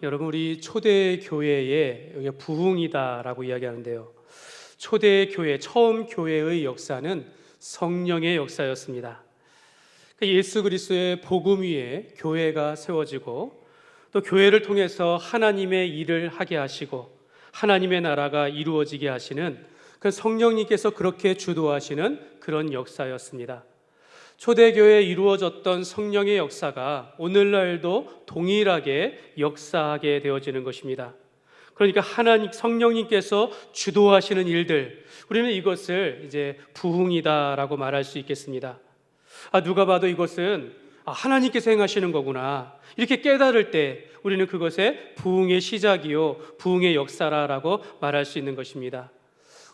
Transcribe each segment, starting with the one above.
여러분, 우리 초대 교회의 여기가 부흥이다라고 이야기하는데요. 초대 교회, 처음 교회의 역사는 성령의 역사였습니다. 예수 그리스도의 복음 위에 교회가 세워지고 또 교회를 통해서 하나님의 일을 하게 하시고 하나님의 나라가 이루어지게 하시는 그 성령님께서 그렇게 주도하시는 그런 역사였습니다. 초대교회에 이루어졌던 성령의 역사가 오늘날도 동일하게 역사하게 되어지는 것입니다. 그러니까 하나님 성령님께서 주도하시는 일들, 우리는 이것을 이제 부흥이다라고 말할 수 있겠습니다. 누가 봐도 이것은 하나님께서 행하시는 거구나, 이렇게 깨달을 때 우리는 그것의 부흥의 시작이요 부흥의 역사라고 말할 수 있는 것입니다.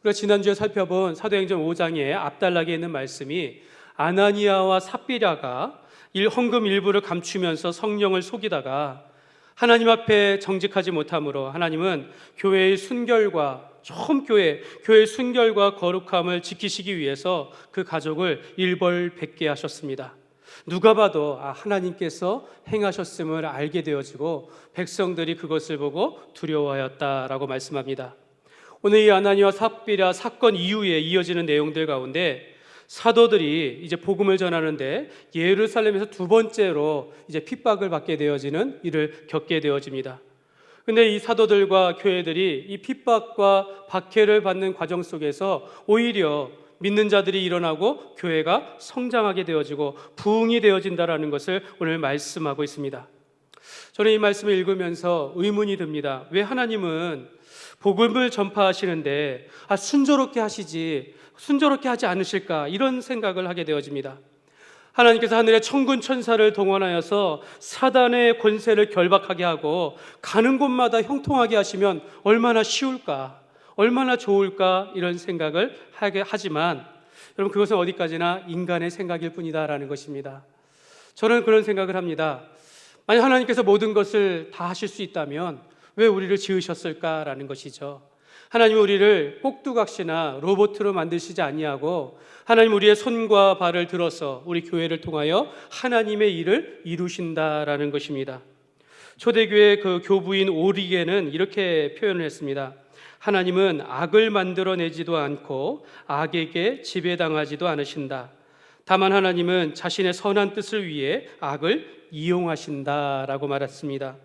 우리가 지난주에 살펴본 사도행전 5장에 앞단락에 있는 말씀이 아나니아와 삽비라가 헌금 일부를 감추면서 성령을 속이다가 하나님 앞에 정직하지 못함으로 하나님은 교회의 순결과 처음 교회의 순결과 거룩함을 지키시기 위해서 그 가족을 일벌백계 하셨습니다. 누가 봐도 하나님께서 행하셨음을 알게 되어지고 백성들이 그것을 보고 두려워하였다라고 말씀합니다. 오늘 이 아나니아와 삽비라 사건 이후에 이어지는 내용들 가운데 사도들이 이제 복음을 전하는데 예루살렘에서 두 번째로 이제 핍박을 받게 되어지는 일을 겪게 되어집니다. 근데 이 사도들과 교회들이 이 핍박과 박해를 받는 과정 속에서 오히려 믿는 자들이 일어나고 교회가 성장하게 되어지고 부흥이 되어진다라는 것을 오늘 말씀하고 있습니다. 저는 이 말씀을 읽으면서 의문이 듭니다. 왜 하나님은 복음을 전파하시는데 순조롭게 하지 않으실까, 이런 생각을 하게 되어집니다. 하나님께서 하늘의 천군 천사를 동원하여서 사단의 권세를 결박하게 하고 가는 곳마다 형통하게 하시면 얼마나 쉬울까, 얼마나 좋을까, 이런 생각을 하게 하지만 여러분, 그것은 어디까지나 인간의 생각일 뿐이다라는 것입니다. 저는 그런 생각을 합니다. 만약 하나님께서 모든 것을 다 하실 수 있다면 왜 우리를 지으셨을까라는 것이죠. 하나님 우리를 꼭두각시나 로봇으로 만드시지 아니하고 하나님 우리의 손과 발을 들어서 우리 교회를 통하여 하나님의 일을 이루신다라는 것입니다. 초대교회 그 교부인 오리게는 이렇게 표현을 했습니다. 하나님은 악을 만들어내지도 않고 악에게 지배당하지도 않으신다. 다만 하나님은 자신의 선한 뜻을 위해 악을 이용하신다라고 말했습니다.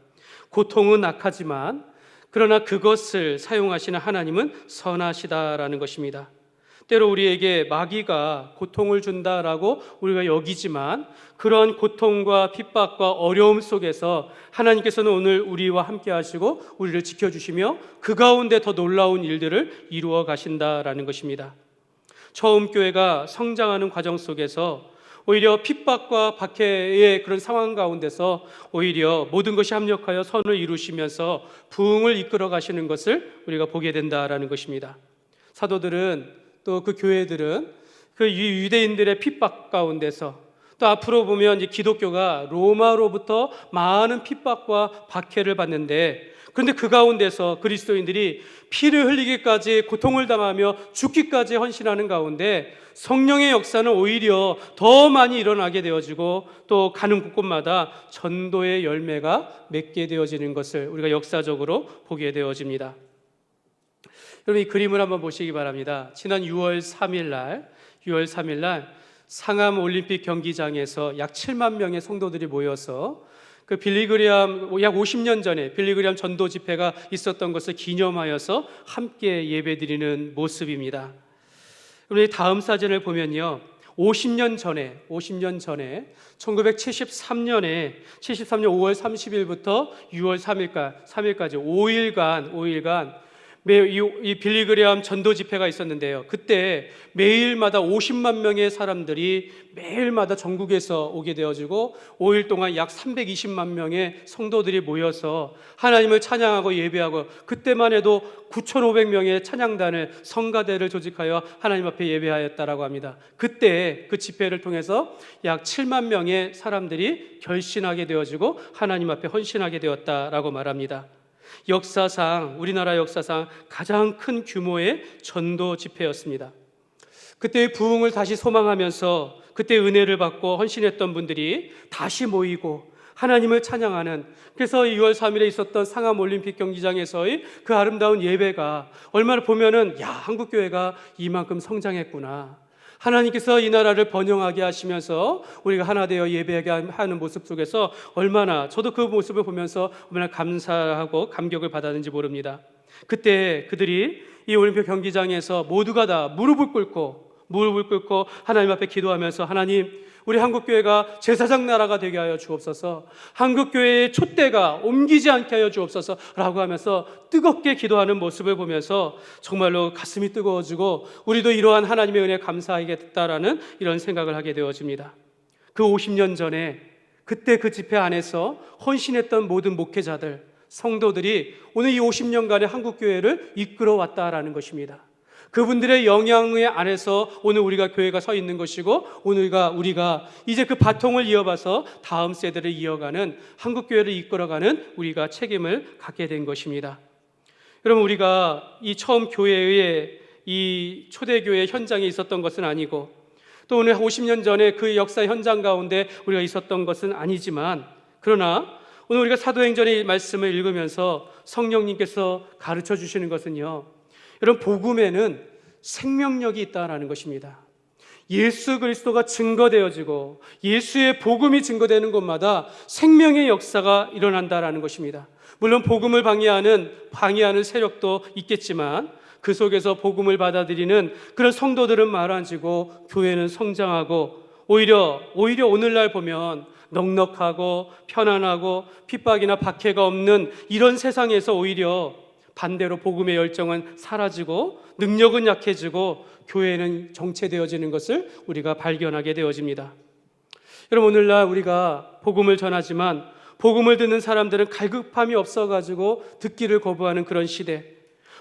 고통은 악하지만 그러나 그것을 사용하시는 하나님은 선하시다라는 것입니다. 때로 우리에게 마귀가 고통을 준다라고 우리가 여기지만 그러한 고통과 핍박과 어려움 속에서 하나님께서는 오늘 우리와 함께 하시고 우리를 지켜주시며 그 가운데 더 놀라운 일들을 이루어 가신다라는 것입니다. 처음 교회가 성장하는 과정 속에서 오히려 핍박과 박해의 그런 상황 가운데서 오히려 모든 것이 합력하여 선을 이루시면서 부흥을 이끌어 가시는 것을 우리가 보게 된다라는 것입니다. 사도들은 또 그 교회들은 그 유대인들의 핍박 가운데서 또 앞으로 보면 이제 기독교가 로마로부터 많은 핍박과 박해를 받는데, 그런데 그 가운데서 그리스도인들이 피를 흘리기까지 고통을 당하며 죽기까지 헌신하는 가운데 성령의 역사는 오히려 더 많이 일어나게 되어지고 또 가는 곳곳마다 전도의 열매가 맺게 되어지는 것을 우리가 역사적으로 보게 되어집니다. 여러분, 이 그림을 한번 보시기 바랍니다. 지난 6월 3일 날 상암 올림픽 경기장에서 약 7만 명의 성도들이 모여서 그 빌리그리암 약 50년 전에 빌리그리암 전도 집회가 있었던 것을 기념하여서 함께 예배드리는 모습입니다. 우리 다음 사진을 보면요, 50년 전에 1973년 5월 30일부터 6월 3일까지 5일간 이 빌리그리암 전도 집회가 있었는데요. 그때 매일마다 50만 명의 사람들이 매일마다 전국에서 오게 되어지고 5일 동안 약 320만 명의 성도들이 모여서 하나님을 찬양하고 예배하고, 그때만 해도 9,500명의 찬양단을 성가대를 조직하여 하나님 앞에 예배하였다라고 합니다. 그때 그 집회를 통해서 약 7만 명의 사람들이 결신하게 되어지고 하나님 앞에 헌신하게 되었다라고 말합니다. 우리나라 역사상 가장 큰 규모의 전도 집회였습니다. 그때의 부흥을 다시 소망하면서 그때 은혜를 받고 헌신했던 분들이 다시 모이고 하나님을 찬양하는, 그래서 2월 3일에 있었던 상암 올림픽 경기장에서의 그 아름다운 예배가 얼마나 보면은 한국교회가 이만큼 성장했구나, 하나님께서 이 나라를 번영하게 하시면서 우리가 하나 되어 예배하게 하는 모습 속에서 얼마나, 저도 그 모습을 보면서 얼마나 감사하고 감격을 받았는지 모릅니다. 그때 그들이 이 올림픽 경기장에서 모두가 다 무릎을 꿇고 하나님 앞에 기도하면서, 하나님, 우리 한국교회가 제사장 나라가 되게 하여 주옵소서, 한국교회의 촛대가 옮기지 않게 하여 주옵소서 라고 하면서 뜨겁게 기도하는 모습을 보면서 정말로 가슴이 뜨거워지고, 우리도 이러한 하나님의 은혜에 감사하겠다라는 이런 생각을 하게 되어집니다. 그 50년 전에 그때 그 집회 안에서 헌신했던 모든 목회자들, 성도들이 오늘 이 50년간의 한국교회를 이끌어 왔다라는 것입니다. 그분들의 영향의 안에서 오늘 우리가 교회가 서 있는 것이고, 오늘 우리가 이제 그 바통을 이어봐서 다음 세대를 이어가는, 한국교회를 이끌어가는 우리가 책임을 갖게 된 것입니다. 여러분, 우리가 이 처음 교회의 이 초대교회 현장에 있었던 것은 아니고, 또 오늘 50년 전에 그 역사 현장 가운데 우리가 있었던 것은 아니지만, 그러나 오늘 우리가 사도행전의 말씀을 읽으면서 성령님께서 가르쳐 주시는 것은요, 여러분, 복음에는 생명력이 있다라는 것입니다. 예수 그리스도가 증거되어지고 예수의 복음이 증거되는 곳마다 생명의 역사가 일어난다라는 것입니다. 물론 복음을 방해하는 세력도 있겠지만, 그 속에서 복음을 받아들이는 그런 성도들은 많아지고 교회는 성장하고, 오히려 오늘날 보면 넉넉하고 편안하고 핍박이나 박해가 없는 이런 세상에서 오히려 반대로 복음의 열정은 사라지고 능력은 약해지고 교회는 정체되어지는 것을 우리가 발견하게 되어집니다. 여러분, 오늘날 우리가 복음을 전하지만 복음을 듣는 사람들은 갈급함이 없어가지고 듣기를 거부하는 그런 시대,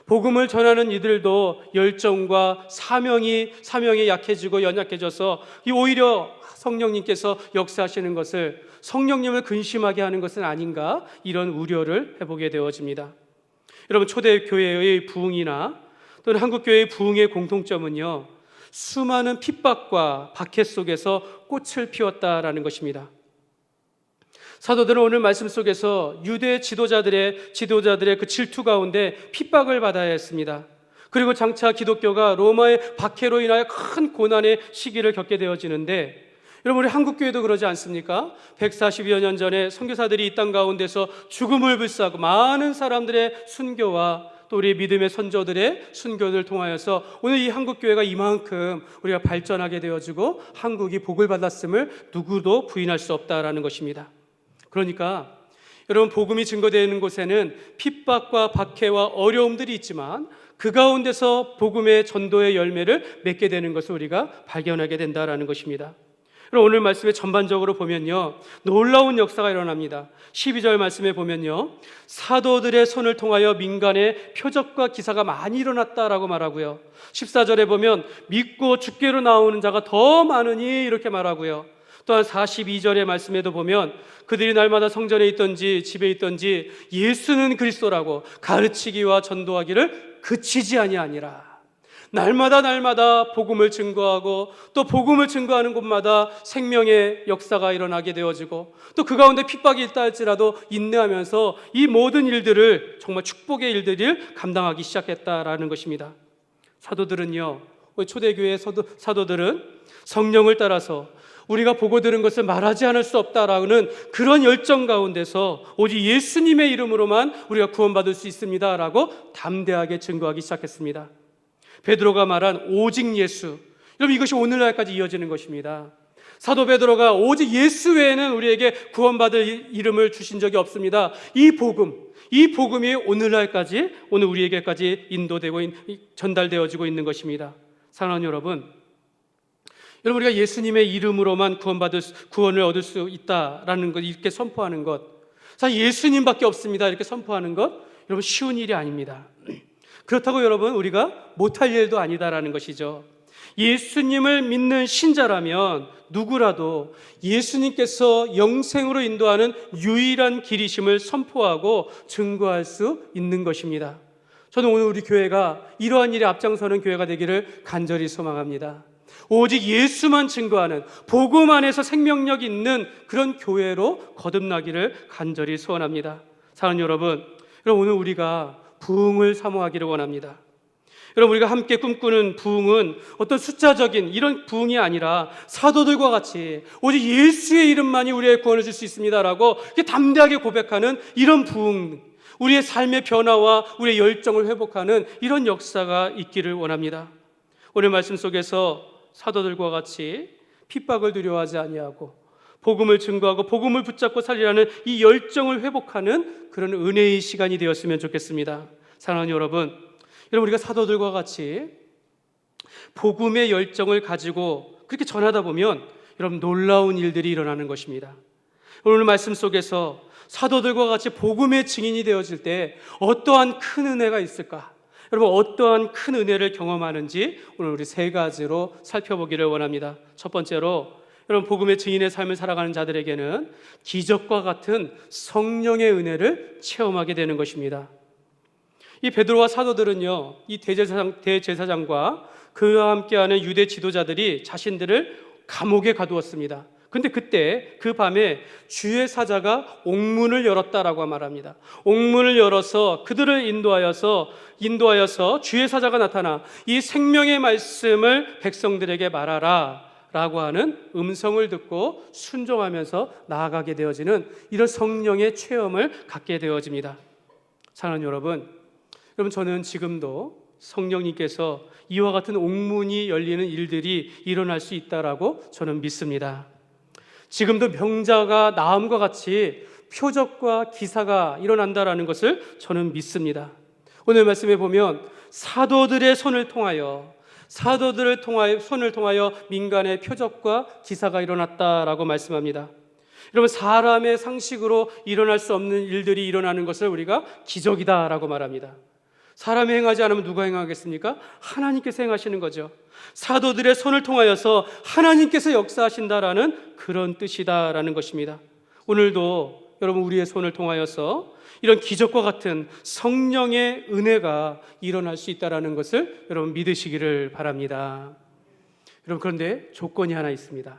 복음을 전하는 이들도 열정과 사명이 약해지고 연약해져서 오히려 성령님께서 역사하시는 것을, 성령님을 근심하게 하는 것은 아닌가, 이런 우려를 해보게 되어집니다. 여러분, 초대교회의 부흥이나 또는 한국교회의 부흥의 공통점은요, 수많은 핍박과 박해 속에서 꽃을 피웠다라는 것입니다. 사도들은 오늘 말씀 속에서 유대 지도자들의 그 질투 가운데 핍박을 받아야 했습니다. 그리고 장차 기독교가 로마의 박해로 인하여 큰 고난의 시기를 겪게 되어지는데, 여러분, 우리 한국교회도 그러지 않습니까? 140여 년 전에 선교사들이 이 땅 가운데서 죽음을 불사하고 많은 사람들의 순교와 또 우리 믿음의 선조들의 순교를 통하여서 오늘 이 한국교회가 이만큼 우리가 발전하게 되어지고 한국이 복을 받았음을 누구도 부인할 수 없다라는 것입니다. 그러니까 여러분, 복음이 증거되는 곳에는 핍박과 박해와 어려움들이 있지만 그 가운데서 복음의 전도의 열매를 맺게 되는 것을 우리가 발견하게 된다라는 것입니다. 오늘 말씀에 전반적으로 보면요, 놀라운 역사가 일어납니다. 12절 말씀에 보면요, 사도들의 손을 통하여 민간에 표적과 기사가 많이 일어났다라고 말하고요, 14절에 보면 믿고 주께로 나오는 자가 더 많으니 이렇게 말하고요, 또한 42절의 말씀에도 보면 그들이 날마다 성전에 있던지 집에 있던지 예수는 그리스도라고 가르치기와 전도하기를 그치지 아니하니라. 날마다 복음을 증거하고, 또 복음을 증거하는 곳마다 생명의 역사가 일어나게 되어지고, 또 그 가운데 핍박이 있다 할지라도 인내하면서 이 모든 일들을, 정말 축복의 일들을 감당하기 시작했다라는 것입니다. 사도들은요, 초대교회의 사도들은 성령을 따라서 우리가 보고 들은 것을 말하지 않을 수 없다라는 그런 열정 가운데서 오직 예수님의 이름으로만 우리가 구원받을 수 있습니다라고 담대하게 증거하기 시작했습니다. 베드로가 말한 오직 예수, 여러분, 이것이 오늘날까지 이어지는 것입니다. 사도 베드로가 오직 예수 외에는 우리에게 구원받을 이름을 주신 적이 없습니다. 이 복음이 오늘날까지, 오늘 우리에게까지 인도되고 전달되어지고 있는 것입니다. 사랑하는 여러분, 우리가 예수님의 이름으로만 구원을 얻을 수 있다라는 것, 이렇게 선포하는 것, 사실 예수님밖에 없습니다 이렇게 선포하는 것, 여러분, 쉬운 일이 아닙니다. 그렇다고 여러분, 우리가 못할 일도 아니다라는 것이죠. 예수님을 믿는 신자라면 누구라도 예수님께서 영생으로 인도하는 유일한 길이심을 선포하고 증거할 수 있는 것입니다. 저는 오늘 우리 교회가 이러한 일에 앞장서는 교회가 되기를 간절히 소망합니다. 오직 예수만 증거하는 복음 안에서 생명력 있는 그런 교회로 거듭나기를 간절히 소원합니다. 사랑하는 여러분, 오늘 우리가 부흥을 사모하기를 원합니다. 여러분, 우리가 함께 꿈꾸는 부흥은 어떤 숫자적인 이런 부흥이 아니라 사도들과 같이 오직 예수의 이름만이 우리의 구원을 줄 수 있습니다라고 담대하게 고백하는 이런 부흥, 우리의 삶의 변화와 우리의 열정을 회복하는 이런 역사가 있기를 원합니다. 오늘 말씀 속에서 사도들과 같이 핍박을 두려워하지 아니하고 복음을 증거하고 복음을 붙잡고 살리라는 이 열정을 회복하는 그런 은혜의 시간이 되었으면 좋겠습니다. 사랑하는 여러분, 우리가 사도들과 같이 복음의 열정을 가지고 그렇게 전하다 보면 여러분 놀라운 일들이 일어나는 것입니다. 오늘 말씀 속에서 사도들과 같이 복음의 증인이 되어질 때 어떠한 큰 은혜가 있을까? 여러분, 어떠한 큰 은혜를 경험하는지 오늘 우리 세 가지로 살펴보기를 원합니다. 첫 번째로, 여러분, 복음의 증인의 삶을 살아가는 자들에게는 기적과 같은 성령의 은혜를 체험하게 되는 것입니다. 이 베드로와 사도들은요, 이 대제사장과 그와 함께하는 유대 지도자들이 자신들을 감옥에 가두었습니다. 근데 그때 그 밤에 주의 사자가 옥문을 열었다라고 말합니다. 옥문을 열어서 그들을 인도하여서 주의 사자가 나타나 이 생명의 말씀을 백성들에게 말하라 라고 하는 음성을 듣고 순종하면서 나아가게 되어지는 이런 성령의 체험을 갖게 되어집니다. 사랑하는 여러분, 저는 지금도 성령님께서 이와 같은 옥문이 열리는 일들이 일어날 수 있다라고 저는 믿습니다. 지금도 명자가 나음과 같이 표적과 기사가 일어난다라는 것을 저는 믿습니다. 오늘 말씀에 보면 사도들의 손을 통하여 민간의 표적과 기사가 일어났다라고 말씀합니다. 여러분, 사람의 상식으로 일어날 수 없는 일들이 일어나는 것을 우리가 기적이다라고 말합니다. 사람이 행하지 않으면 누가 행하겠습니까? 하나님께서 행하시는 거죠. 사도들의 손을 통하여서 하나님께서 역사하신다라는 그런 뜻이다라는 것입니다. 오늘도 여러분, 우리의 손을 통하여서 이런 기적과 같은 성령의 은혜가 일어날 수 있다라는 것을 여러분 믿으시기를 바랍니다. 여러분, 그런데 조건이 하나 있습니다.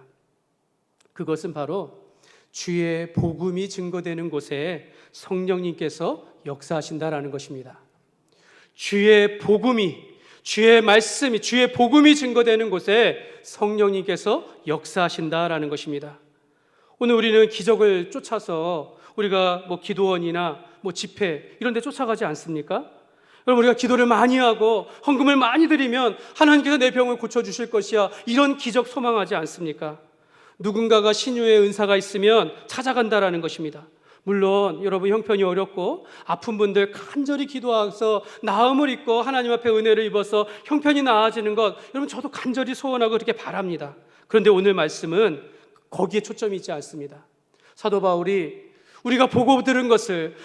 그것은 바로 주의 복음이 증거되는 곳에 성령님께서 역사하신다라는 것입니다. 주의 복음이, 주의 말씀이, 주의 복음이 증거되는 곳에 성령님께서 역사하신다라는 것입니다. 오늘 우리는 기적을 쫓아서 우리가 기도원이나 집회 이런 데 쫓아가지 않습니까? 여러분, 우리가 기도를 많이 하고 헌금을 많이 드리면 하나님께서 내 병을 고쳐주실 것이야, 이런 기적 소망하지 않습니까? 누군가가 신유의 은사가 있으면 찾아간다라는 것입니다. 물론 여러분, 형편이 어렵고 아픈 분들 간절히 기도해서 나음을 입고 하나님 앞에 은혜를 입어서 형편이 나아지는 것, 여러분 저도 간절히 소원하고 그렇게 바랍니다. 그런데 오늘 말씀은 거기에 초점이 있지 않습니다. 사도 바울이 우리가 보고 들은 것을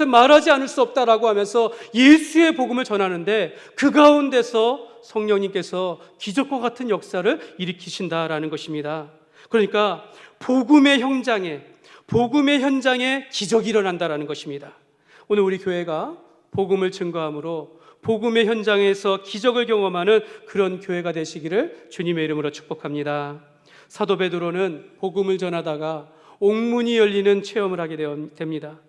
말하지 않을 수 없다라고 하면서 예수의 복음을 전하는데 그 가운데서 성령님께서 기적과 같은 역사를 일으키신다라는 것입니다. 그러니까 복음의 현장에 기적이 일어난다라는 것입니다. 오늘 우리 교회가 복음을 증거함으로 복음의 현장에서 기적을 경험하는 그런 교회가 되시기를 주님의 이름으로 축복합니다. 사도 베드로는 복음을 전하다가 옥문이 열리는 체험을 하게 됩니다.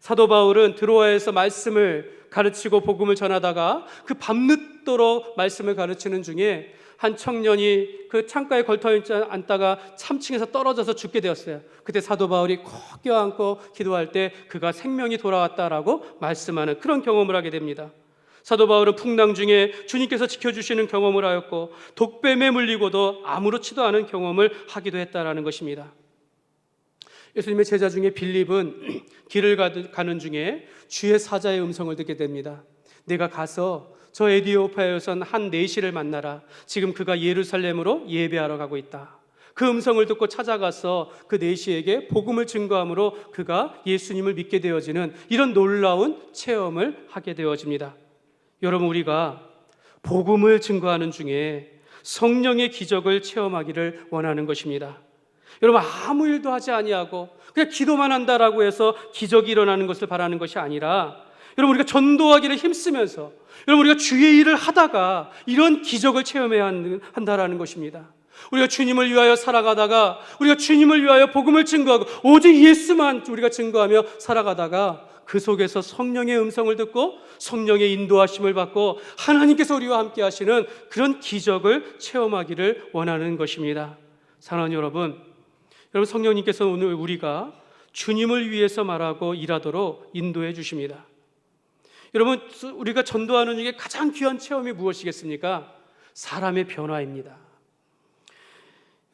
사도 바울은 드로아에서 말씀을 가르치고 복음을 전하다가 그 밤늦도록 말씀을 가르치는 중에 한 청년이 그 창가에 걸터 앉다가 3층에서 떨어져서 죽게 되었어요. 그때 사도 바울이 꼭 껴안고 기도할 때 그가 생명이 돌아왔다라고 말씀하는 그런 경험을 하게 됩니다. 사도 바울은 풍랑 중에 주님께서 지켜주시는 경험을 하였고 독뱀에 물리고도 아무렇지도 않은 경험을 하기도 했다라는 것입니다. 예수님의 제자 중에 빌립은 길을 가는 중에 주의 사자의 음성을 듣게 됩니다. 내가 가서 저 에디오파에선 한 내시를 만나라. 지금 그가 예루살렘으로 예배하러 가고 있다. 그 음성을 듣고 찾아가서 그 내시에게 복음을 증거함으로 그가 예수님을 믿게 되어지는 이런 놀라운 체험을 하게 되어집니다. 여러분, 우리가 복음을 증거하는 중에 성령의 기적을 체험하기를 원하는 것입니다. 여러분, 아무 일도 하지 아니하고 그냥 기도만 한다라고 해서 기적이 일어나는 것을 바라는 것이 아니라 여러분, 우리가 전도하기를 힘쓰면서 여러분, 우리가 주의 일을 하다가 이런 기적을 체험해야 한다라는 것입니다. 우리가 주님을 위하여 살아가다가, 우리가 주님을 위하여 복음을 증거하고 오직 예수만 우리가 증거하며 살아가다가 그 속에서 성령의 음성을 듣고 성령의 인도하심을 받고 하나님께서 우리와 함께 하시는 그런 기적을 체험하기를 원하는 것입니다. 사랑하는 여러분, 성령님께서 오늘 우리가 주님을 위해서 말하고 일하도록 인도해 주십니다. 여러분, 우리가 전도하는 중에 가장 귀한 체험이 무엇이겠습니까? 사람의 변화입니다.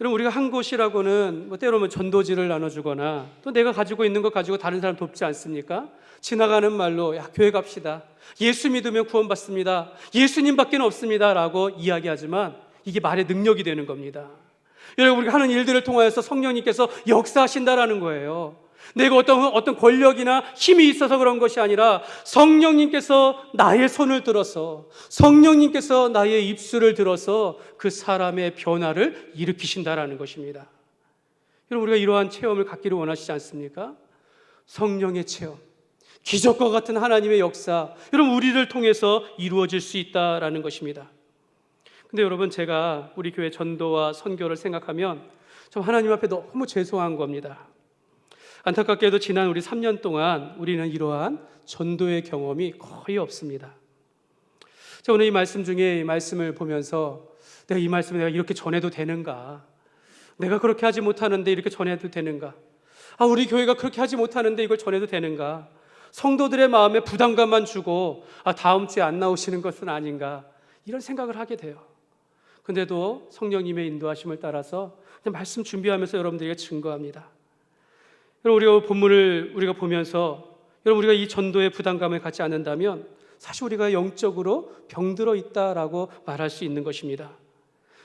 여러분, 우리가 한 곳이라고는 때로는 전도지를 나눠주거나 또 내가 가지고 있는 거 가지고 다른 사람 돕지 않습니까? 지나가는 말로 야, 교회 갑시다, 예수 믿으면 구원받습니다, 예수님밖에 없습니다 라고 이야기하지만 이게 말의 능력이 되는 겁니다. 여러분, 우리가 하는 일들을 통하여서 성령님께서 역사하신다라는 거예요. 내가 어떤 권력이나 힘이 있어서 그런 것이 아니라 성령님께서 나의 손을 들어서, 성령님께서 나의 입술을 들어서 그 사람의 변화를 일으키신다라는 것입니다. 여러분, 우리가 이러한 체험을 갖기를 원하시지 않습니까? 성령의 체험, 기적과 같은 하나님의 역사, 여러분, 우리를 통해서 이루어질 수 있다라는 것입니다. 근데 여러분, 제가 우리 교회 전도와 선교를 생각하면 좀 하나님 앞에 너무 죄송한 겁니다. 안타깝게도 지난 우리 3년 동안 우리는 이러한 전도의 경험이 거의 없습니다. 자, 오늘 이 말씀 중에 이 말씀을 보면서 내가 이 말씀을 내가 이렇게 전해도 되는가? 내가 그렇게 하지 못하는데 이렇게 전해도 되는가? 우리 교회가 그렇게 하지 못하는데 이걸 전해도 되는가? 성도들의 마음에 부담감만 주고 다음 주에 안 나오시는 것은 아닌가? 이런 생각을 하게 돼요. 근데도 성령님의 인도하심을 따라서 말씀 준비하면서 여러분들에게 증거합니다. 여러분, 우리가 본문을 우리가 보면서 여러분, 우리가 이 전도의 부담감을 갖지 않는다면 사실 우리가 영적으로 병들어 있다라고 말할 수 있는 것입니다.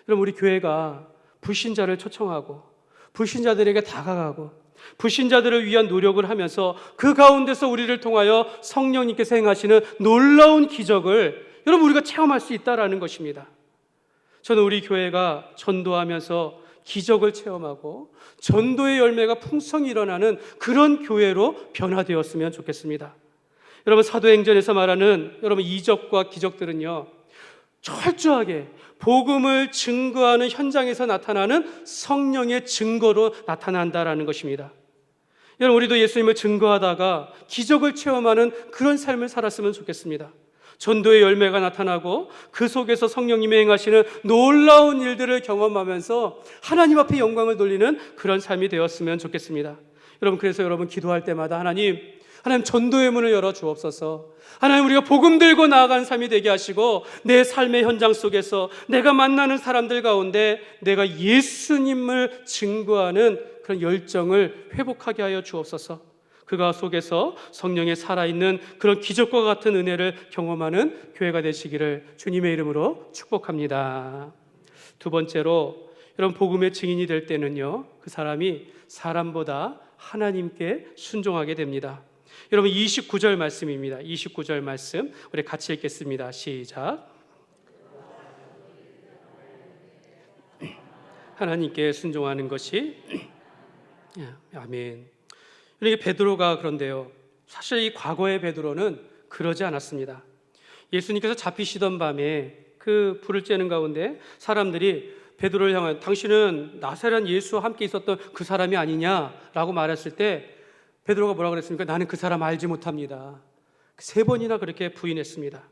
여러분, 우리 교회가 불신자를 초청하고 불신자들에게 다가가고 불신자들을 위한 노력을 하면서 그 가운데서 우리를 통하여 성령님께서 행하시는 놀라운 기적을 여러분, 우리가 체험할 수 있다라는 것입니다. 저는 우리 교회가 전도하면서 기적을 체험하고 전도의 열매가 풍성히 일어나는 그런 교회로 변화되었으면 좋겠습니다. 여러분, 사도행전에서 말하는 여러분 이적과 기적들은요, 철저하게 복음을 증거하는 현장에서 나타나는 성령의 증거로 나타난다라는 것입니다. 여러분, 우리도 예수님을 증거하다가 기적을 체험하는 그런 삶을 살았으면 좋겠습니다. 전도의 열매가 나타나고 그 속에서 성령님이 행하시는 놀라운 일들을 경험하면서 하나님 앞에 영광을 돌리는 그런 삶이 되었으면 좋겠습니다. 여러분, 그래서 여러분 기도할 때마다 하나님 전도의 문을 열어 주옵소서. 하나님, 우리가 복음 들고 나아가는 삶이 되게 하시고 내 삶의 현장 속에서 내가 만나는 사람들 가운데 내가 예수님을 증거하는 그런 열정을 회복하게 하여 주옵소서. 그가 속에서 성령의 살아있는 그런 기적과 같은 은혜를 경험하는 교회가 되시기를 주님의 이름으로 축복합니다. 두 번째로, 여러분, 복음의 증인이 될 때는요, 그 사람이 사람보다 하나님께 순종하게 됩니다. 여러분, 29절 말씀입니다. 29절 말씀 우리 같이 읽겠습니다. 시작. 하나님께 순종하는 것이 아멘. 이게 베드로가 그런데요, 사실 이 과거의 베드로는 그러지 않았습니다. 예수님께서 잡히시던 밤에 그 불을 쬐는 가운데 사람들이 베드로를 향한 당신은 나사렛 예수와 함께 있었던 그 사람이 아니냐라고 말했을 때 베드로가 뭐라고 그랬습니까? 나는 그 사람 알지 못합니다. 3번이나 그렇게 부인했습니다.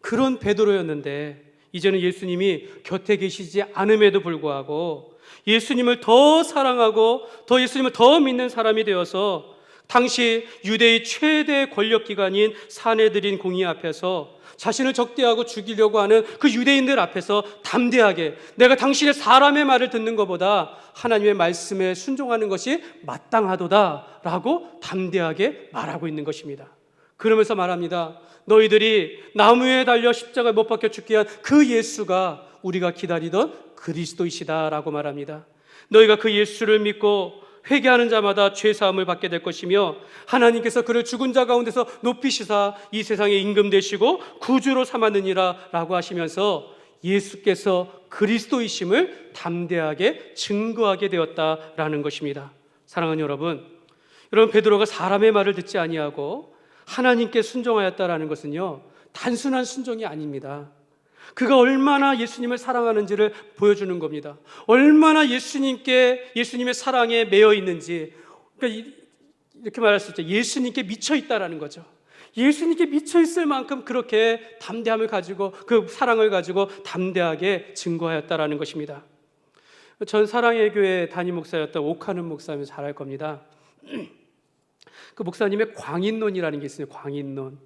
그런 베드로였는데 이제는 예수님이 곁에 계시지 않음에도 불구하고 예수님을 더 사랑하고 더 예수님을 더 믿는 사람이 되어서 당시 유대의 최대 권력기관인 산헤드린 공의 앞에서 자신을 적대하고 죽이려고 하는 그 유대인들 앞에서 담대하게 내가 당신의 사람의 말을 듣는 것보다 하나님의 말씀에 순종하는 것이 마땅하도다 라고 담대하게 말하고 있는 것입니다. 그러면서 말합니다. 너희들이 나무에 달려 십자가에 못 박혀 죽게 한 그 예수가 우리가 기다리던 그리스도이시다 라고 말합니다. 너희가 그 예수를 믿고 회개하는 자마다 죄사함을 받게 될 것이며 하나님께서 그를 죽은 자 가운데서 높이시사 이 세상에 임금 되시고 구주로 삼았느니라 라고 하시면서 예수께서 그리스도이심을 담대하게 증거하게 되었다라는 것입니다. 사랑하는 여러분, 베드로가 사람의 말을 듣지 아니하고 하나님께 순종하였다라는 것은요, 단순한 순종이 아닙니다. 그가 얼마나 예수님을 사랑하는지를 보여주는 겁니다. 얼마나 예수님의 사랑에 매여 있는지, 그러니까 이렇게 말할 수 있죠. 예수님께 미쳐 있다라는 거죠. 예수님께 미쳐 있을 만큼 그렇게 담대함을 가지고, 그 사랑을 가지고 담대하게 증거하였다라는 것입니다. 전 사랑의 교회 담임 목사였던 오카는 목사님 잘 알 겁니다. 그 목사님의 광인론이라는 게 있어요. 광인론.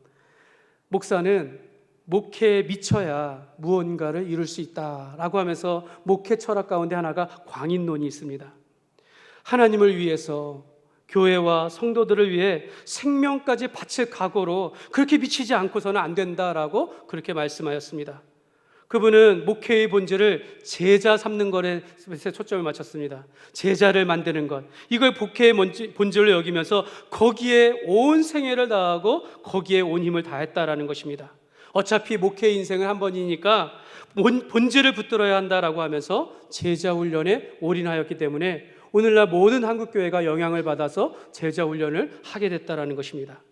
목사는 목회에 미쳐야 무언가를 이룰 수 있다라고 하면서 목회 철학 가운데 하나가 광인론이 있습니다. 하나님을 위해서, 교회와 성도들을 위해 생명까지 바칠 각오로 그렇게 미치지 않고서는 안 된다라고 그렇게 말씀하였습니다. 그분은 목회의 본질을 제자 삼는 것에 초점을 맞췄습니다. 제자를 만드는 것, 이걸 목회의 본질로 여기면서 거기에 온 생애를 다하고 거기에 온 힘을 다했다라는 것입니다. 어차피 목회 인생은 한 번이니까 본질을 붙들어야 한다라고 하면서 제자 훈련에 올인하였기 때문에 오늘날 모든 한국교회가 영향을 받아서 제자 훈련을 하게 됐다라는 것입니다.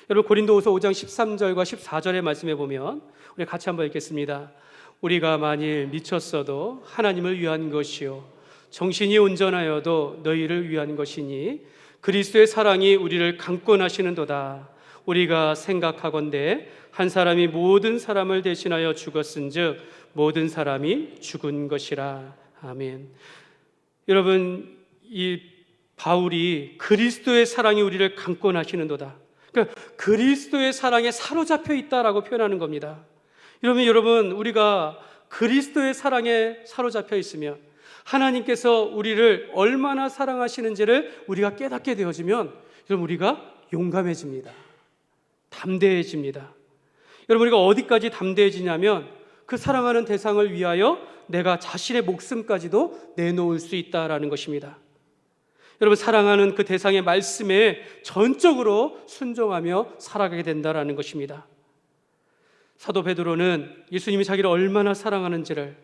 여러분, 고린도후서 5장 13절과 14절의 말씀에 보면 우리 같이 한번 읽겠습니다. 우리가 만일 미쳤어도 하나님을 위한 것이요 정신이 온전하여도 너희를 위한 것이니 그리스도의 사랑이 우리를 강권하시는도다. 우리가 생각하건대 한 사람이 모든 사람을 대신하여 죽었은즉 모든 사람이 죽은 것이라. 아멘. 여러분, 이 바울이 그리스도의 사랑이 우리를 강권하시는도다, 그러니까 그리스도의 사랑에 사로잡혀 있다라고 표현하는 겁니다. 여러분, 우리가 그리스도의 사랑에 사로잡혀 있으면, 하나님께서 우리를 얼마나 사랑하시는지를 우리가 깨닫게 되어지면, 여러분, 우리가 용감해집니다. 담대해집니다. 여러분, 우리가 어디까지 담대해지냐면 그 사랑하는 대상을 위하여 내가 자신의 목숨까지도 내놓을 수 있다라는 것입니다. 여러분, 사랑하는 그 대상의 말씀에 전적으로 순종하며 살아가게 된다라는 것입니다. 사도 베드로는 예수님이 자기를 얼마나 사랑하는지를,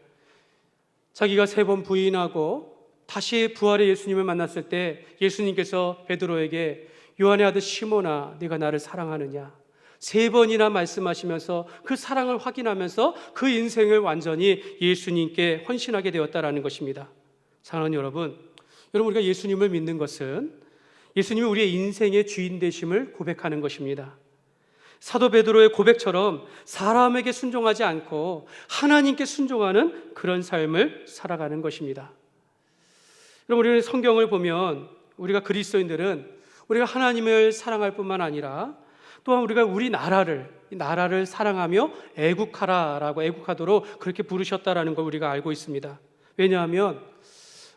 자기가 3번 부인하고 다시 부활의 예수님을 만났을 때 예수님께서 베드로에게 요한의 아들 시몬아, 네가 나를 사랑하느냐 3번이나 말씀하시면서 그 사랑을 확인하면서 그 인생을 완전히 예수님께 헌신하게 되었다라는 것입니다. 사랑하는 여러분, 우리가 예수님을 믿는 것은 예수님이 우리의 인생의 주인 되심을 고백하는 것입니다. 사도 베드로의 고백처럼 사람에게 순종하지 않고 하나님께 순종하는 그런 삶을 살아가는 것입니다. 여러분, 우리는 성경을 보면 우리가 그리스도인들은 우리가 하나님을 사랑할 뿐만 아니라 또한 우리가 우리 나라를 사랑하며 애국하도록 그렇게 부르셨다라는 걸 우리가 알고 있습니다. 왜냐하면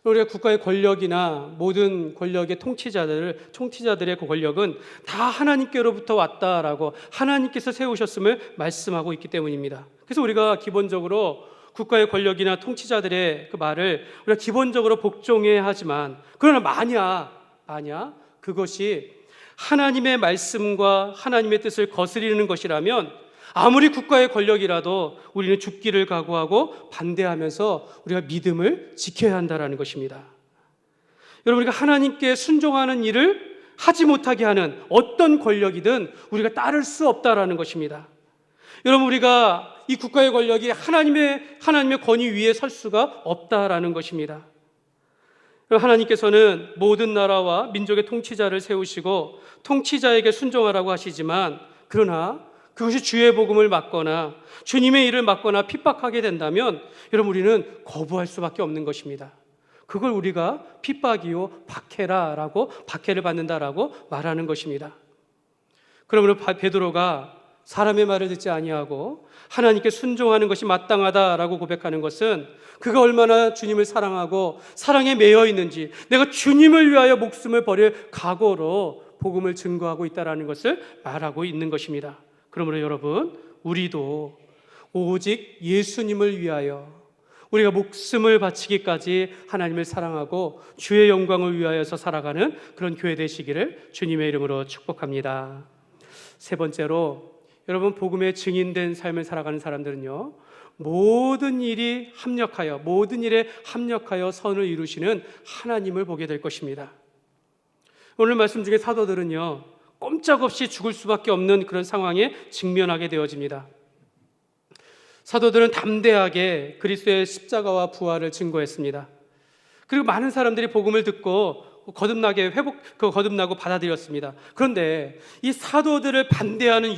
우리가 국가의 권력이나 모든 권력의 통치자들의 그 권력은 다 하나님께로부터 왔다라고 하나님께서 세우셨음을 말씀하고 있기 때문입니다. 그래서 우리가 기본적으로 국가의 권력이나 통치자들의 그 말을 우리가 기본적으로 복종해야 하지만, 그러나 만약 그것이 하나님의 말씀과 하나님의 뜻을 거스리는 것이라면 아무리 국가의 권력이라도 우리는 죽기를 각오하고 반대하면서 우리가 믿음을 지켜야 한다는 것입니다. 여러분, 우리가 하나님께 순종하는 일을 하지 못하게 하는 어떤 권력이든 우리가 따를 수 없다는 것입니다. 여러분, 우리가 이 국가의 권력이 하나님의 권위 위에 설 수가 없다라는 것입니다. 하나님께서는 모든 나라와 민족의 통치자를 세우시고 통치자에게 순종하라고 하시지만, 그러나 그것이 주의 복음을 막거나 주님의 일을 막거나 핍박하게 된다면 여러분, 우리는 거부할 수밖에 없는 것입니다. 그걸 우리가 핍박이요 박해를 받는다라고 말하는 것입니다. 그러므로 베드로가 사람의 말을 듣지 아니하고 하나님께 순종하는 것이 마땅하다라고 고백하는 것은 그가 얼마나 주님을 사랑하고 사랑에 매여 있는지, 내가 주님을 위하여 목숨을 버릴 각오로 복음을 증거하고 있다는 것을 말하고 있는 것입니다. 그러므로 여러분, 우리도 오직 예수님을 위하여 우리가 목숨을 바치기까지 하나님을 사랑하고 주의 영광을 위하여서 살아가는 그런 교회 되시기를 주님의 이름으로 축복합니다. 3번째로, 여러분, 복음의 증인된 삶을 살아가는 사람들은요, 모든 일에 합력하여 선을 이루시는 하나님을 보게 될 것입니다. 오늘 말씀 중에 사도들은요, 꼼짝없이 죽을 수밖에 없는 그런 상황에 직면하게 되어집니다. 사도들은 담대하게 그리스도의 십자가와 부활을 증거했습니다. 그리고 많은 사람들이 복음을 듣고 거듭나고 받아들였습니다. 그런데 이 사도들을 반대하는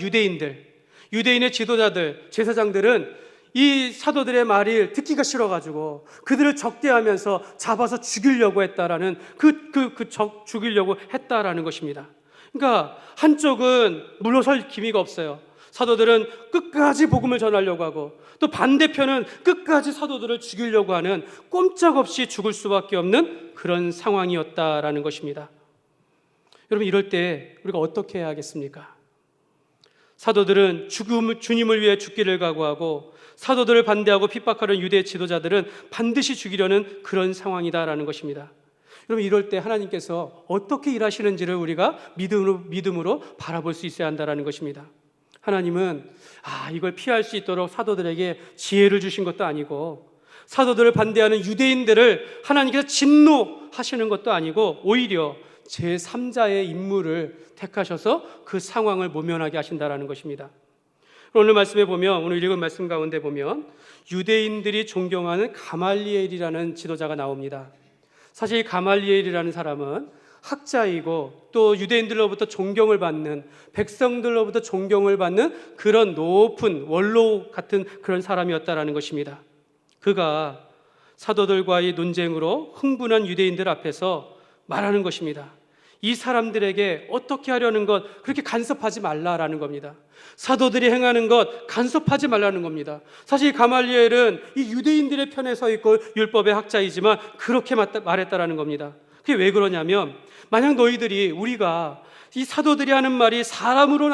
유대인의 지도자들, 제사장들은 이 사도들의 말이 듣기가 싫어가지고 그들을 적대하면서 잡아서 죽이려고 했다라는 죽이려고 했다라는 것입니다. 그러니까 한쪽은 물러설 기미가 없어요. 사도들은 끝까지 복음을 전하려고 하고, 또 반대편은 끝까지 사도들을 죽이려고 하는, 꼼짝없이 죽을 수밖에 없는 그런 상황이었다라는 것입니다. 여러분, 이럴 때 우리가 어떻게 해야 하겠습니까? 사도들은 주님을 위해 죽기를 각오하고, 사도들을 반대하고 핍박하는 유대 지도자들은 반드시 죽이려는 그런 상황이다라는 것입니다. 여러분, 이럴 때 하나님께서 어떻게 일하시는지를 우리가 믿음으로 바라볼 수 있어야 한다는 것입니다. 하나님은 이걸 피할 수 있도록 사도들에게 지혜를 주신 것도 아니고, 사도들을 반대하는 유대인들을 하나님께서 진노하시는 것도 아니고, 오히려 제3자의 인물을 택하셔서 그 상황을 모면하게 하신다는 것입니다. 오늘 말씀에 보면, 오늘 읽은 말씀 가운데 보면 유대인들이 존경하는 가말리엘이라는 지도자가 나옵니다. 사실 이 가말리엘이라는 사람은 학자이고, 또 유대인들로부터 존경을 받는, 백성들로부터 존경을 받는 그런 높은 원로 같은 그런 사람이었다라는 것입니다. 그가 사도들과의 논쟁으로 흥분한 유대인들 앞에서 말하는 것입니다. 이 사람들에게 어떻게 하려는 것, 그렇게 간섭하지 말라라는 겁니다. 사도들이 행하는 것 간섭하지 말라는 겁니다. 사실 가말리엘은 이 유대인들의 편에 서 있고 율법의 학자이지만 그렇게 말했다라는 겁니다. 그게 왜 그러냐면, 만약 우리가 이 사도들이 하는 말이 사람으로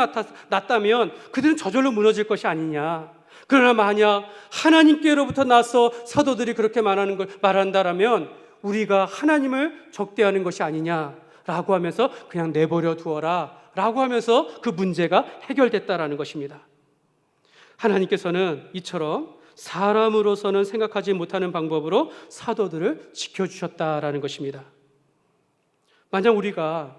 났다면 그들은 저절로 무너질 것이 아니냐. 그러나 만약 하나님께로부터 나서 사도들이 그렇게 말한다라면 우리가 하나님을 적대하는 것이 아니냐라고 하면서 그냥 내버려 두어라 라고 하면서 그 문제가 해결됐다라는 것입니다. 하나님께서는 이처럼 사람으로서는 생각하지 못하는 방법으로 사도들을 지켜주셨다라는 것입니다. 만약 우리가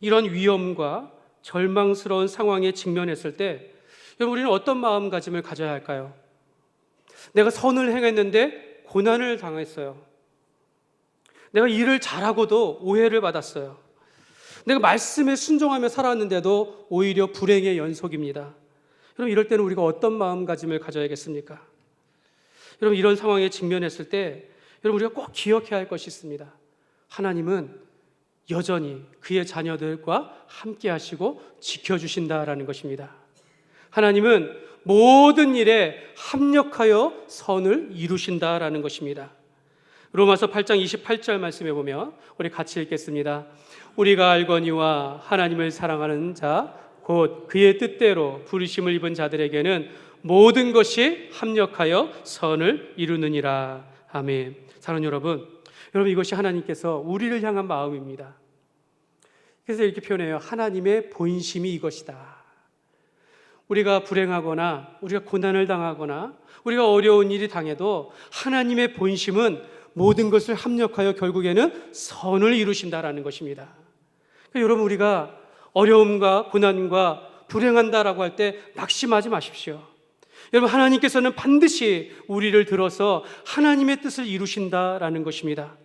이런 위험과 절망스러운 상황에 직면했을 때, 여러분, 우리는 어떤 마음가짐을 가져야 할까요? 내가 선을 행했는데 고난을 당했어요. 내가 일을 잘하고도 오해를 받았어요. 내가 말씀에 순종하며 살았는데도 오히려 불행의 연속입니다. 여러분, 이럴 때는 우리가 어떤 마음가짐을 가져야겠습니까? 여러분, 이런 상황에 직면했을 때 여러분, 우리가 꼭 기억해야 할 것이 있습니다. 하나님은 여전히 그의 자녀들과 함께 하시고 지켜주신다라는 것입니다. 하나님은 모든 일에 합력하여 선을 이루신다라는 것입니다. 로마서 8장 28절 말씀에 보면 우리 같이 읽겠습니다. 우리가 알거니와 하나님을 사랑하는 자 곧 그의 뜻대로 부르심을 입은 자들에게는 모든 것이 합력하여 선을 이루느니라. 아멘. 사랑하는 여러분, 이것이 하나님께서 우리를 향한 마음입니다. 그래서 이렇게 표현해요. 하나님의 본심이 이것이다. 우리가 불행하거나 우리가 고난을 당하거나 우리가 어려운 일이 당해도 하나님의 본심은 모든 것을 합력하여 결국에는 선을 이루신다라는 것입니다. 그러니까 여러분, 우리가 어려움과 고난과 불행한다라고 할 때 낙심하지 마십시오. 여러분, 하나님께서는 반드시 우리를 들어서 하나님의 뜻을 이루신다라는 것입니다.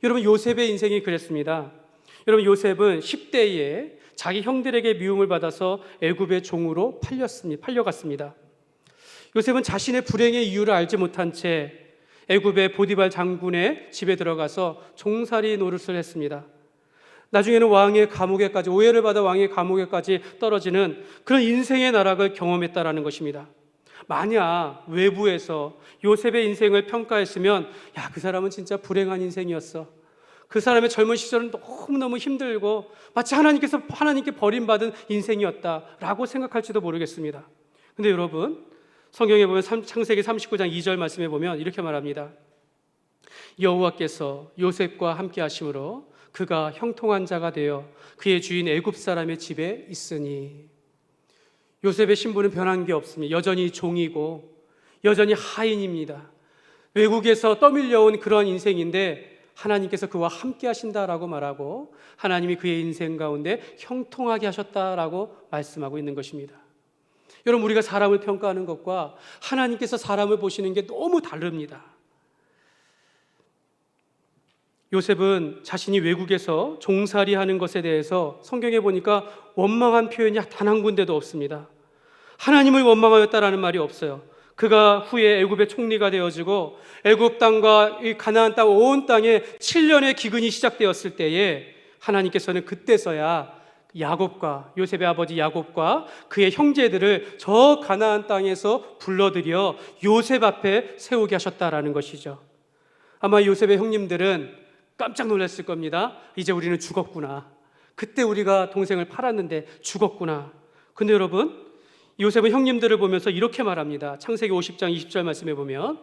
여러분, 요셉의 인생이 그랬습니다. 여러분, 요셉은 10대에 자기 형들에게 미움을 받아서 애굽의 종으로 팔려갔습니다. 요셉은 자신의 불행의 이유를 알지 못한 채 애굽의 보디발 장군의 집에 들어가서 종살이 노릇을 했습니다. 나중에는 오해를 받아 왕의 감옥에까지 떨어지는 그런 인생의 나락을 경험했다라는 것입니다. 만약 외부에서 요셉의 인생을 평가했으면, 그 사람은 진짜 불행한 인생이었어. 그 사람의 젊은 시절은 너무너무 힘들고 마치 하나님께 버림받은 인생이었다라고 생각할지도 모르겠습니다. 근데 여러분, 성경에 보면 창세기 39장 2절 말씀에 보면 이렇게 말합니다. 여호와께서 요셉과 함께 하심으로 그가 형통한 자가 되어 그의 주인 애굽 사람의 집에 있으니. 요셉의 신분은 변한 게 없습니다. 여전히 종이고 여전히 하인입니다. 외국에서 떠밀려온 그런 인생인데 하나님께서 그와 함께 하신다라고 말하고 하나님이 그의 인생 가운데 형통하게 하셨다라고 말씀하고 있는 것입니다. 여러분, 우리가 사람을 평가하는 것과 하나님께서 사람을 보시는 게 너무 다릅니다. 요셉은 자신이 외국에서 종살이하는 것에 대해서 성경에 보니까 원망한 표현이 단 한 군데도 없습니다. 하나님을 원망하였다라는 말이 없어요. 그가 후에 애굽의 총리가 되어지고 애굽 땅과 이 가나안 땅 온 땅에 7년의 기근이 시작되었을 때에 하나님께서는 그때서야 야곱과 요셉의 아버지 야곱과 그의 형제들을 저 가나안 땅에서 불러들여 요셉 앞에 세우게 하셨다라는 것이죠. 아마 요셉의 형님들은 깜짝 놀랐을 겁니다. 이제 우리는 죽었구나. 그때 우리가 동생을 팔았는데 죽었구나. 근데 여러분, 요셉은 형님들을 보면서 이렇게 말합니다. 창세기 50장 20절 말씀에 보면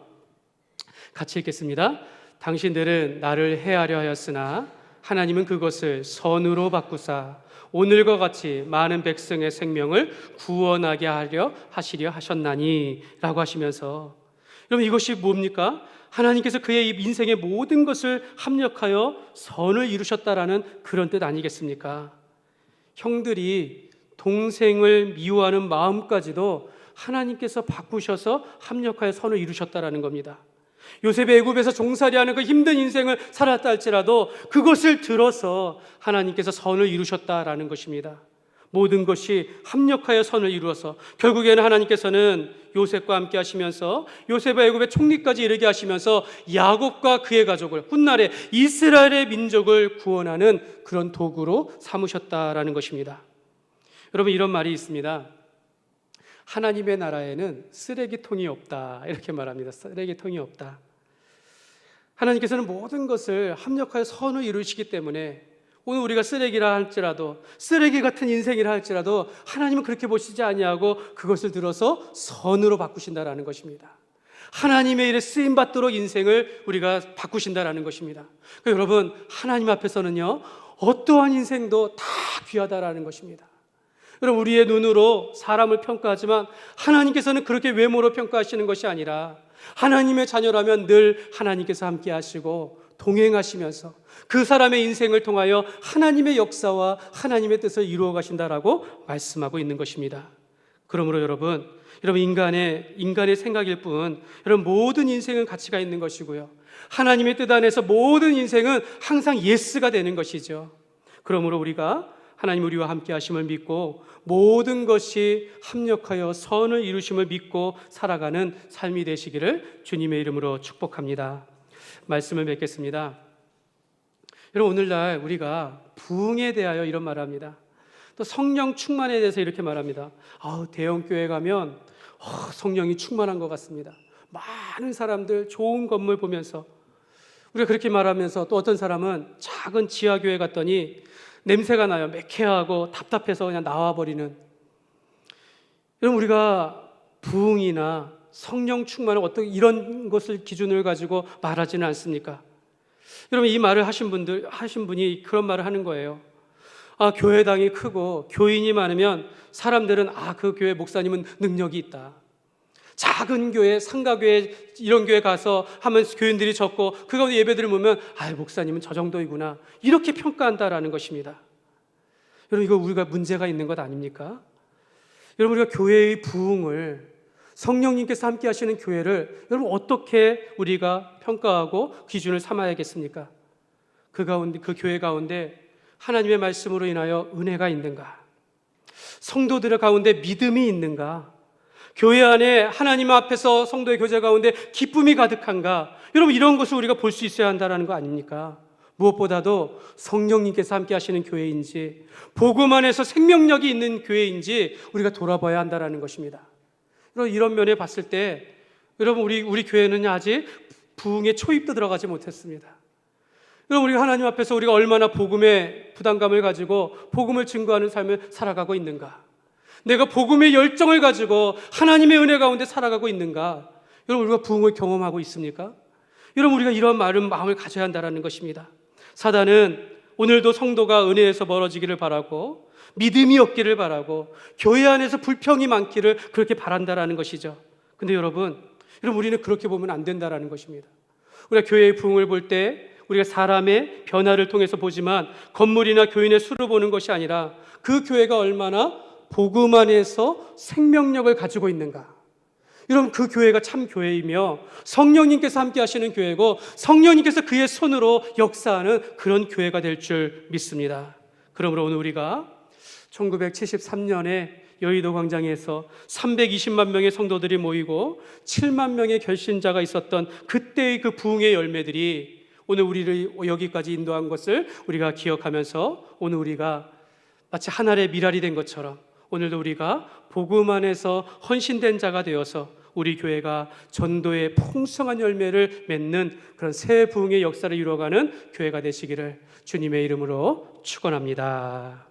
같이 읽겠습니다. 당신들은 나를 해하려 하였으나 하나님은 그것을 선으로 바꾸사 오늘과 같이 많은 백성의 생명을 구원하게 하시려 하셨나니 라고 하시면서, 여러분, 이것이 뭡니까? 하나님께서 그의 인생의 모든 것을 합력하여 선을 이루셨다라는 그런 뜻 아니겠습니까? 형들이 동생을 미워하는 마음까지도 하나님께서 바꾸셔서 합력하여 선을 이루셨다라는 겁니다. 요셉이 애굽에서 종살이하는 그 힘든 인생을 살았다 할지라도 그것을 들어서 하나님께서 선을 이루셨다라는 것입니다. 모든 것이 합력하여 선을 이루어서 결국에는 하나님께서는 요셉과 함께 하시면서 요셉의 애굽의 총리까지 이르게 하시면서 야곱과 그의 가족을, 훗날에 이스라엘의 민족을 구원하는 그런 도구로 삼으셨다라는 것입니다. 여러분, 이런 말이 있습니다. 하나님의 나라에는 쓰레기통이 없다, 이렇게 말합니다. 쓰레기통이 없다. 하나님께서는 모든 것을 합력하여 선을 이루시기 때문에 오늘 우리가 쓰레기라 할지라도, 쓰레기 같은 인생이라 할지라도 하나님은 그렇게 보시지 아니하고 그것을 들어서 선으로 바꾸신다라는 것입니다. 하나님의 일에 쓰임받도록 인생을 우리가 바꾸신다라는 것입니다. 여러분, 하나님 앞에서는요, 어떠한 인생도 다 귀하다라는 것입니다. 여러분, 우리의 눈으로 사람을 평가하지만 하나님께서는 그렇게 외모로 평가하시는 것이 아니라 하나님의 자녀라면 늘 하나님께서 함께 하시고 동행하시면서 그 사람의 인생을 통하여 하나님의 역사와 하나님의 뜻을 이루어 가신다라고 말씀하고 있는 것입니다. 그러므로 여러분 인간의 생각일 뿐, 여러분, 모든 인생은 가치가 있는 것이고요, 하나님의 뜻 안에서 모든 인생은 항상 예스가 되는 것이죠. 그러므로 우리가 하나님 우리와 함께 하심을 믿고 모든 것이 합력하여 선을 이루심을 믿고 살아가는 삶이 되시기를 주님의 이름으로 축복합니다. 말씀을 맺겠습니다. 여러분, 오늘날 우리가 부흥에 대하여 이런 말을 합니다. 또 성령 충만에 대해서 이렇게 말합니다. 대형교회 가면 성령이 충만한 것 같습니다. 많은 사람들 좋은 건물 보면서 우리가 그렇게 말하면서, 또 어떤 사람은 작은 지하교회 갔더니 냄새가 나요. 매캐하고 답답해서 그냥 나와버리는. 여러분, 우리가 부흥이나 성령 충만을 어떻게 이런 것을 기준을 가지고 말하지는 않습니까? 여러분, 이 말을 하신 분이 그런 말을 하는 거예요. 교회당이 크고 교인이 많으면 사람들은 그 교회 목사님은 능력이 있다. 작은 교회, 상가교회, 이런 교회 가서 하면 교인들이 적고 그 가운데 예배들을 보면 목사님은 저 정도이구나, 이렇게 평가한다라는 것입니다. 여러분, 이거 우리가 문제가 있는 것 아닙니까? 여러분, 우리가 교회의 부흥을, 성령님께서 함께 하시는 교회를 여러분 어떻게 우리가 평가하고 기준을 삼아야겠습니까? 그 교회 가운데 하나님의 말씀으로 인하여 은혜가 있는가? 성도들 가운데 믿음이 있는가? 교회 안에 하나님 앞에서 성도의 교제 가운데 기쁨이 가득한가? 여러분, 이런 것을 우리가 볼 수 있어야 한다는 거 아닙니까? 무엇보다도 성령님께서 함께 하시는 교회인지, 복음 안에서 생명력이 있는 교회인지 우리가 돌아봐야 한다는 것입니다. 여러분, 이런 면에 봤을 때 여러분, 우리 교회는 아직 부흥의 초입도 들어가지 못했습니다. 여러분, 우리가 하나님 앞에서 우리가 얼마나 복음의 부담감을 가지고 복음을 증거하는 삶을 살아가고 있는가? 내가 복음의 열정을 가지고 하나님의 은혜 가운데 살아가고 있는가? 여러분, 우리가 부흥을 경험하고 있습니까? 여러분, 우리가 이런 마음을 가져야 한다는 것입니다. 사단은 오늘도 성도가 은혜에서 멀어지기를 바라고 믿음이 없기를 바라고 교회 안에서 불평이 많기를 그렇게 바란다라는 것이죠. 근데 여러분, 우리는 그렇게 보면 안 된다라는 것입니다. 우리가 교회의 부흥을 볼 때 우리가 사람의 변화를 통해서 보지만 건물이나 교인의 수를 보는 것이 아니라 그 교회가 얼마나 복음 안에서 생명력을 가지고 있는가. 여러분, 그 교회가 참 교회이며 성령님께서 함께 하시는 교회고 성령님께서 그의 손으로 역사하는 그런 교회가 될 줄 믿습니다. 그러므로 오늘 우리가 1973년에 여의도 광장에서 320만 명의 성도들이 모이고 7만 명의 결신자가 있었던 그때의 그 부흥의 열매들이 오늘 우리를 여기까지 인도한 것을 우리가 기억하면서 오늘 우리가 마치 한 알의 밀알이 된 것처럼 오늘도 우리가 복음 안에서 헌신된 자가 되어서 우리 교회가 전도의 풍성한 열매를 맺는 그런 새 부흥의 역사를 이루어가는 교회가 되시기를 주님의 이름으로 축원합니다.